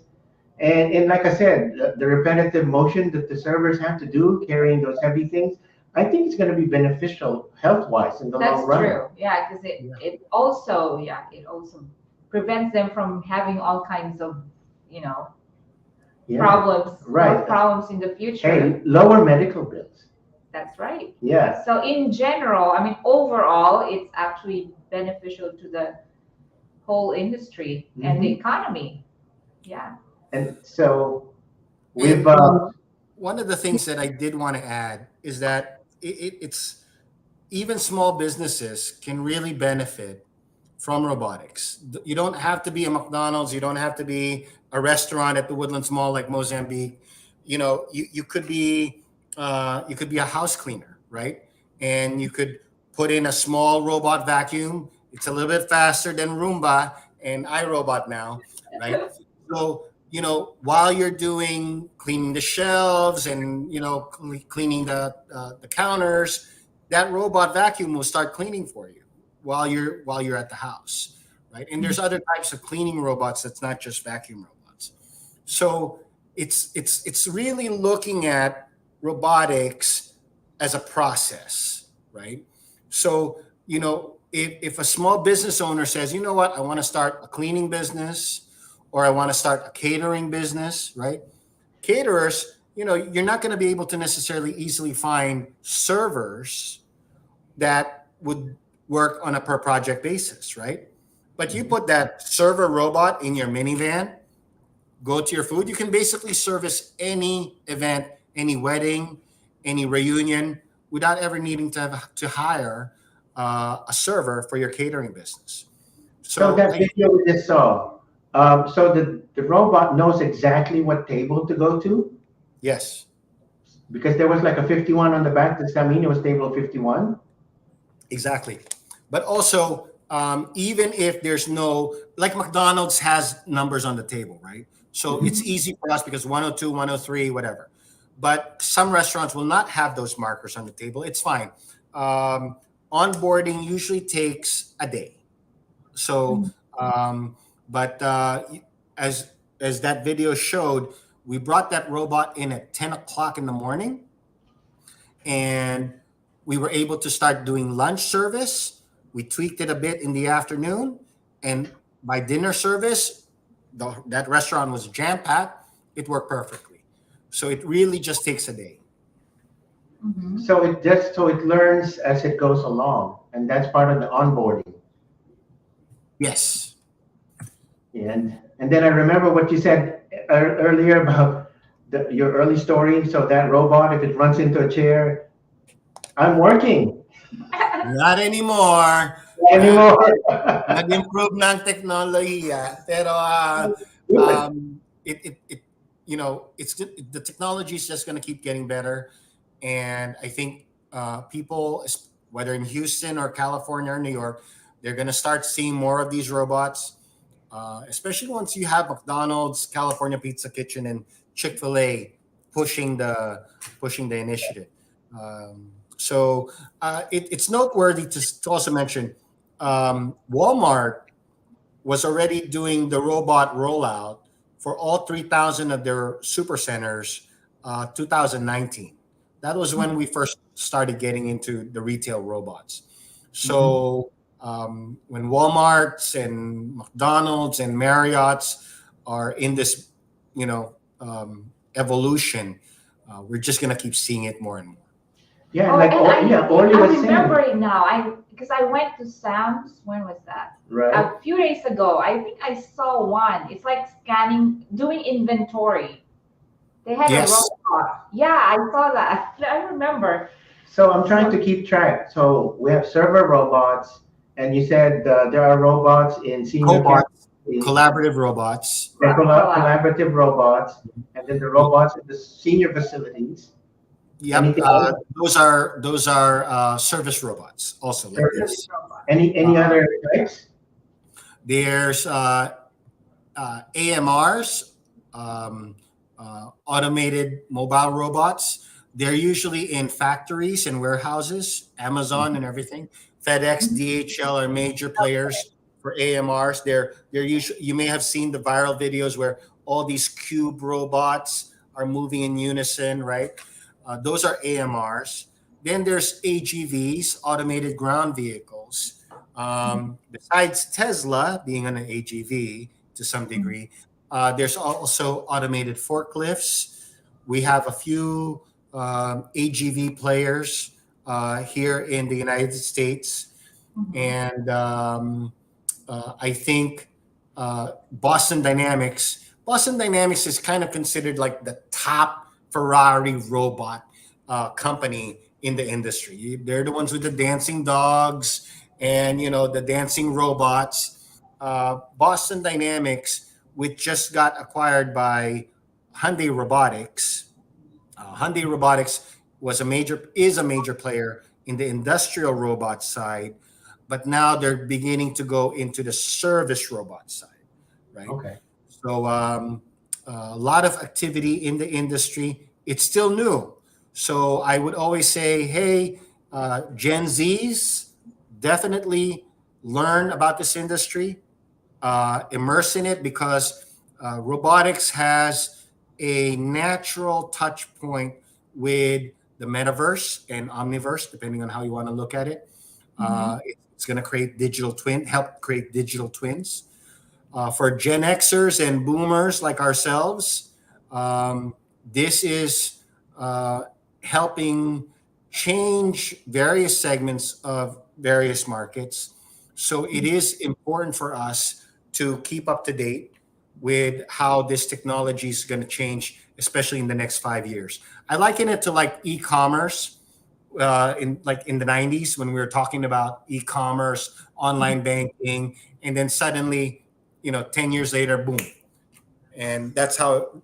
And like I said, the repetitive motion that the servers have to do carrying those heavy things, I think it's going to be beneficial health-wise in the long run. That's true. Yeah, because it also prevents them from having all kinds of problems, Right. health problems in the future. Hey, lower medical bills. That's right. Yeah. So in general, I mean, overall, it's actually beneficial to the whole industry and the Mhm. economy. Yeah. And so we've And one of the things that I did want to add is that it's even small businesses can really benefit from robotics. You don't have to be a McDonald's. You don't have to be a restaurant at the Woodlands Mall like Mozambique. You know, you could be a house cleaner, right? And you could put in a small robot vacuum. It's a little bit faster than Roomba and iRobot now, right? So while you're doing cleaning the shelves and cleaning the counters, that robot vacuum will start cleaning for you while you're at the house, right? And there's other types of cleaning robots that's not just vacuum robots. So it's really looking at robotics as a process, right? So if a small business owner says, you know what, I want to start a cleaning business or I want to start a catering business, right? Caterers, you're not going to be able to necessarily easily find servers that would work on a per project basis, right? But you put that server robot in your minivan, go to your food, you can basically service any event, any wedding, any reunion without ever needing to hire a server for your catering business. So So that video we just saw. So the robot knows exactly what table to go to yes, because there was like a 51 on the back. Does that mean it was table 51? exactly. But also, even if there's no, like McDonald's has numbers on the table, right? So it's easy for us because 102, 103, whatever. But some restaurants will not have those markers on the table. It's fine. Onboarding usually takes a day. So, but as that video showed, we brought that robot in at 10 o'clock in the morning, and we were able to start doing lunch service. We tweaked it a bit in the afternoon, and by dinner service, that restaurant was jam packed. It worked perfectly. So it really just takes a day. So it learns as it goes along, and that's part of the onboarding. Yes. And then I remember what you said earlier about your early story. So that robot, if it runs into a chair, I'm working Not anymore. anymore. Nag-improve na ang teknolohiya. Pero Good. it the technology is just going to keep getting better, and I think people, whether in Houston or California or New York, they're going to start seeing more of these robots, especially once you have McDonald's, California Pizza Kitchen, and Chick-fil-A pushing the initiative. So it's noteworthy to also mention Walmart was already doing the robot rollout for all 3,000 of their super centers 2019. That was when we first started getting into the retail robots. So when Walmarts and McDonald's and Marriott's are in this, evolution, we're just going to keep seeing it more and more. Yeah, Oh, like and yeah, Orly I was remember saying, it now. Because I went to Sam's. When was that? right? A few days ago. I think I saw one. It's like scanning, doing inventory. They had a Yes. robot. Yeah, I saw that. I remember. So I'm trying to keep track. So we have server robots, and you said there are robots in senior care, Cobots, collaborative robots. collaborative robots, and then the robots in the senior facilities. Yep, Anything else? those are service robots also like Service. this. Any other types? There's AMRs, automated mobile robots. They're usually in factories and warehouses, Amazon and everything. FedEx, DHL are major players for AMRs. They're usually, you may have seen the viral videos where all these cube robots are moving in unison, right? Those are AMRs. Then there's AGVs, automated ground vehicles. Besides Tesla being on an AGV to some degree, there's also automated forklifts. We have a few AGV players here in the United States, and I think Boston Dynamics. Boston Dynamics is kind of considered like the top Ferrari robot company in the industry. They're the ones with the dancing dogs and the dancing robots. Boston Dynamics, which just got acquired by Hyundai Robotics. Hyundai Robotics is a major player in the industrial robot side, but now they're beginning to go into the service robot side, right? Okay. So a lot of activity in the industry. It's still new, so I would always say, hey, Gen Zs, definitely learn about this industry, immerse in it, because robotics has a natural touch point with the metaverse and omniverse, depending on how you want to look at it. It's going to help create digital twins. For Gen Xers and boomers like ourselves, this is helping change various segments of various markets. So it is important for us to keep up to date with how this technology is going to change, especially in the next 5 years. I liken it to like e-commerce in the 90s, when we were talking about e-commerce, online banking, and then suddenly, 10 years later, boom. And that's how,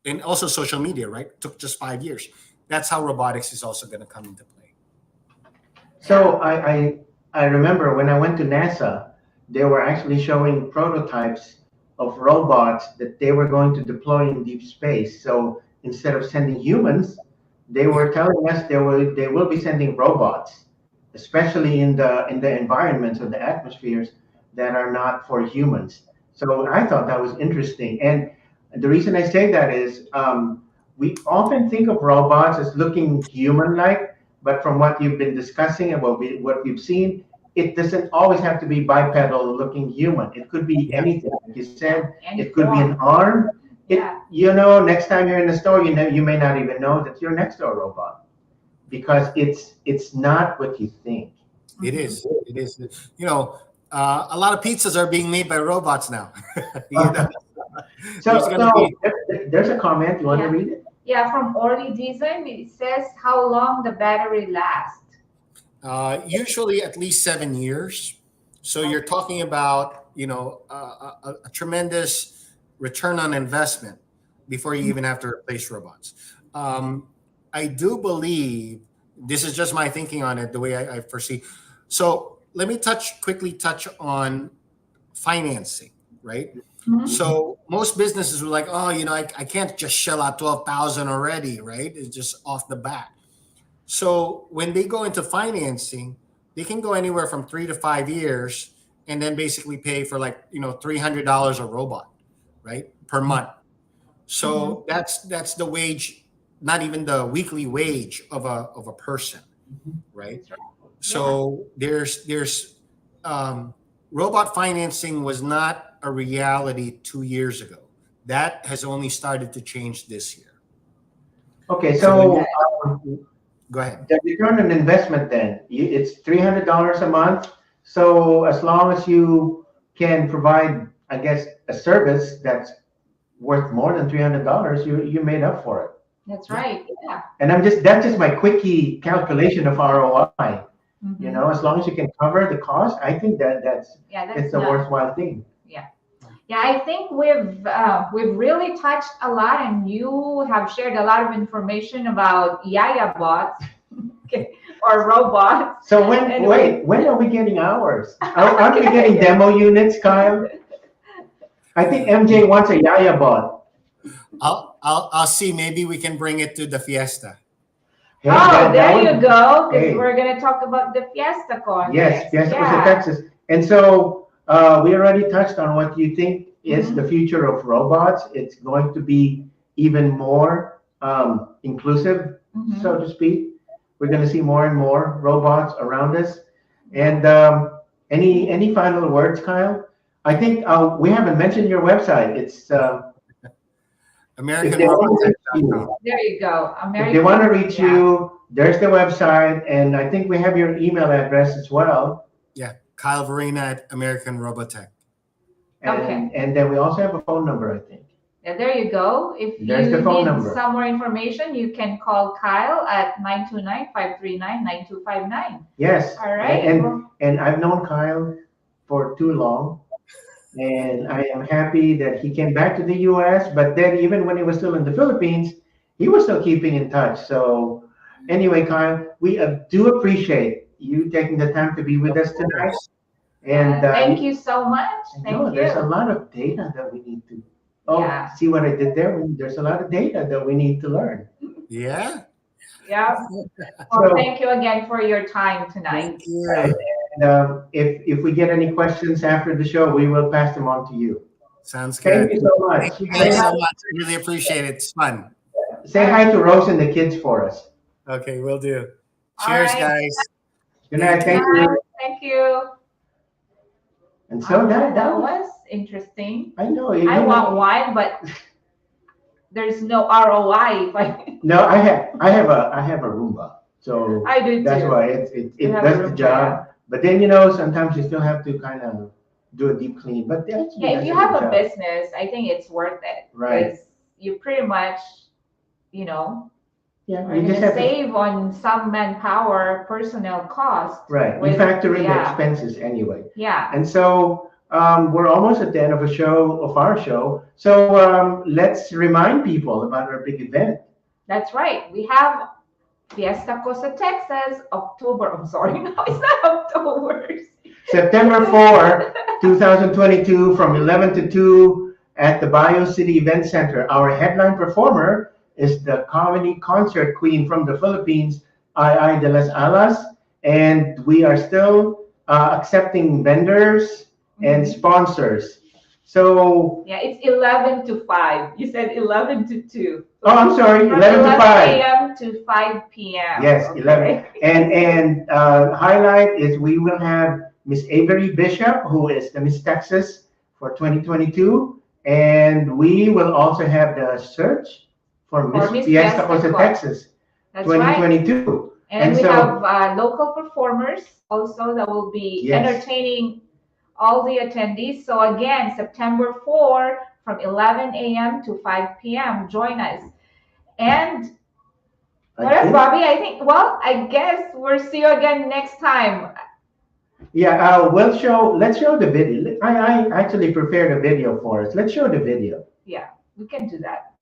and also social media, right? It took just 5 years. That's how robotics is also going to come into play. So I remember when I went to NASA, they were actually showing prototypes of robots that they were going to deploy in deep space. So instead of sending humans, they were telling us they will be sending robots, especially in the environments or the atmospheres that are not for humans. So I thought that was interesting. And the reason I say that is we often think of robots as looking human-like, but from what you've been discussing and what we've seen, it doesn't always have to be bipedal looking human. It could be anything. Like you said, it could be an arm. Next time you're in the store, you may not even know that you're next to a robot, because it's not what you think. It is. It is. A lot of pizzas are being made by robots now. There's a comment. You want to read it? Yeah, from Orly Design. It says how long the battery lasts. Usually at least 7 years. So you're talking about, a tremendous return on investment before you even have to replace robots. I do believe, this is just my thinking on it, the way I foresee. So let me quickly touch on financing, right? So most businesses were like, oh, I can't just shell out 12,000 already, right? It's just off the bat. So when they go into financing, they can go anywhere from 3 to 5 years, and then basically pay for $300 a robot, right, per month. So that's the wage, not even the weekly wage of a person, right? So there's robot financing was not a reality 2 years ago. That has only started to change this year. Okay, so go ahead. The return on investment then, it's $300 a month. So as long as you can provide, I guess, a service that's worth more than $300, you made up for it. That's right. Yeah. And that's just my quickie calculation of ROI. As long as you can cover the cost, I think that's a worthwhile thing. Yeah, I think we've really touched a lot, and you have shared a lot of information about Yaya-Bots or robots. So when are we getting ours? Aren't we getting demo units, Kyle? I think MJ wants a Yaya-Bot. I'll see. Maybe we can bring it to the fiesta. Hey, there you go. Because we're gonna talk about the Fiesta Con. Yes, Fiesta Con, Texas. And so we already touched on what you think is the future of robots. It's going to be even more inclusive, so to speak. We're going to see more and more robots around us. And any final words, Kyle? I think we haven't mentioned your website. It's American Robots. There you go. If they want to reach you, there's the website, and I think we have your email address as well. Yeah. Kyle Virina at American Robotech. And, Okay. and then we also have a phone number, I think. Yeah, there you go. If There's you the phone need number. some more information, you can call Kyle at 929-539-9259. Yes. All right. And I've known Kyle for too long. And I am happy that he came back to the US. But then, even when he was still in the Philippines, he was still keeping in touch. So, anyway, Kyle, we do appreciate you taking the time to be with us tonight. And thank you so much. Thank you. There's a lot of data that we need to. Oh, Yeah. see what I did there? There's a lot of data that we need to learn. Yeah. Yeah. Well, thank you again for your time tonight. Thank you. Right. And if we get any questions after the show, we will pass them on to you. Sounds good. Thank you so much. Thank you guys so much. I really appreciate it. It's fun. Say hi to Rose and the kids for us. Okay, will do. All Cheers, right. guys. Good night. Thank you. Thank you. And so that was interesting. I know. I want wine, but there's no ROI. No, I have a Roomba, so I do that's too. why it You have does a the Roomba, job. But then sometimes you still have to kind of do a deep clean. But Yeah, that's if you good have a job. business, I think it's worth it. Right. Because you pretty much, Yeah, are you going just to have to. save on some manpower, personnel cost. Right, we with- factor in the yeah. expenses anyway. Yeah. And so we're almost at the end of our show. So let's remind people about our big event. That's right. We have Fiesta Cosa Texas, October. I'm sorry. No, it's not October. September 4, 2022, from 11 to 2 at the Bio City Event Center. Our headline performer is the comedy concert queen from the Philippines, Ai de las Alas. And we are still accepting vendors and sponsors. So, Yeah, it's 11 to 5. You said 11 to 2. oh, I'm sorry, From 11 to 5. a.m. to 5 p.m. Yes, Okay. 11. And highlight is we will have Miss Avery Bishop, who is the Miss Texas for 2022. And we will also have the search for Miss Fiesta Cosa Texas That's 2022. Right. And we have local performers also that will be entertaining all the attendees. So again, September 4 from 11 a.m. to 5 p.m. Join us. And what else, Bobby? I guess we'll see you again next time. Yeah, let's show the video. I actually prepared a video for us. Let's show the video. Yeah, we can do that.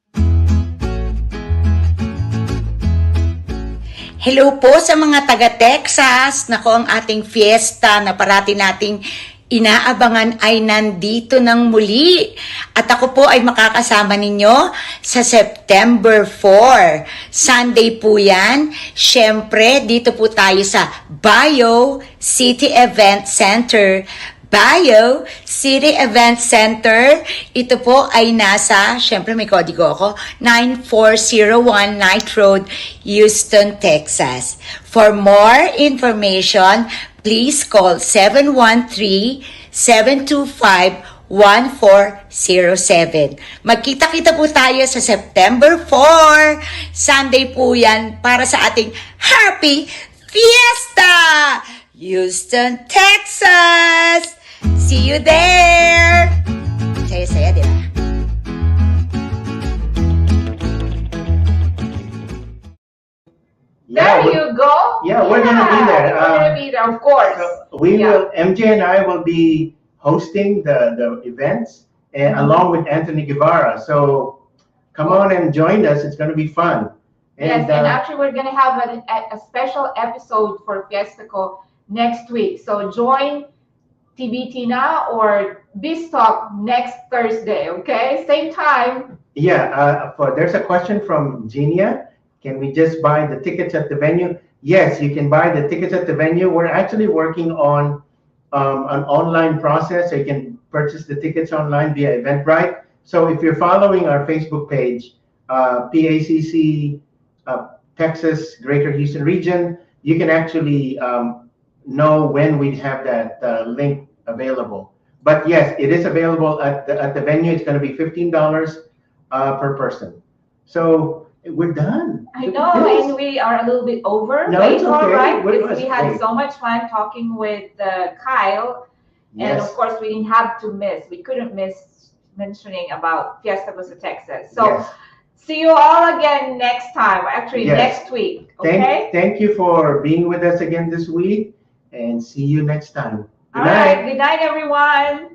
Hello po sa mga taga-Texas. Nako, ang ating fiesta na parati nating inaabangan ay nandito ng muli. At ako po ay makakasama ninyo sa September 4. Sunday po yan. Siyempre, dito po tayo sa Bio City Event Center. Bio City Event Center. Ito po ay nasa, syempre may kodigo ako, 9401 Knight Road, Houston, Texas. For more information, please call 713-725-1407. Magkita-kita po tayo sa September 4. Sunday po yan para sa ating Happy Fiesta! Houston, Texas! See you there! Saya-saya, di ba? There you go. Yeah, we're gonna be there. We're gonna be there, of course. MJ and I will be hosting the events and along with Anthony Guevara. So come on and join us. It's gonna be fun. And actually we're gonna have a special episode for Fiestaco next week. So join TBT now or BizTalk next Thursday, okay? Same time. Yeah, there's a question from Genia. Can we just buy the tickets at the venue? Yes, you can buy the tickets at the venue. We're actually working on an online process, so you can purchase the tickets online via Eventbrite. So if you're following our Facebook page, PACC Texas Greater Houston Region, you can actually know when we have that link available. But yes, it is available at the venue. It's going to be $15 per person. So We're done. I Look know, at this. and we are a little bit over. No, but it's it's all okay. right What because was we had great. so much fun talking with Kyle. And of Yes. course, we didn't have to miss. We couldn't miss mentioning about Fiesta Busa Texas. So Yes. see you all again next time. Actually, Yes. next week. Okay. Thank you for being with us again this week, and see you next time. Good All night. right. Good night, everyone.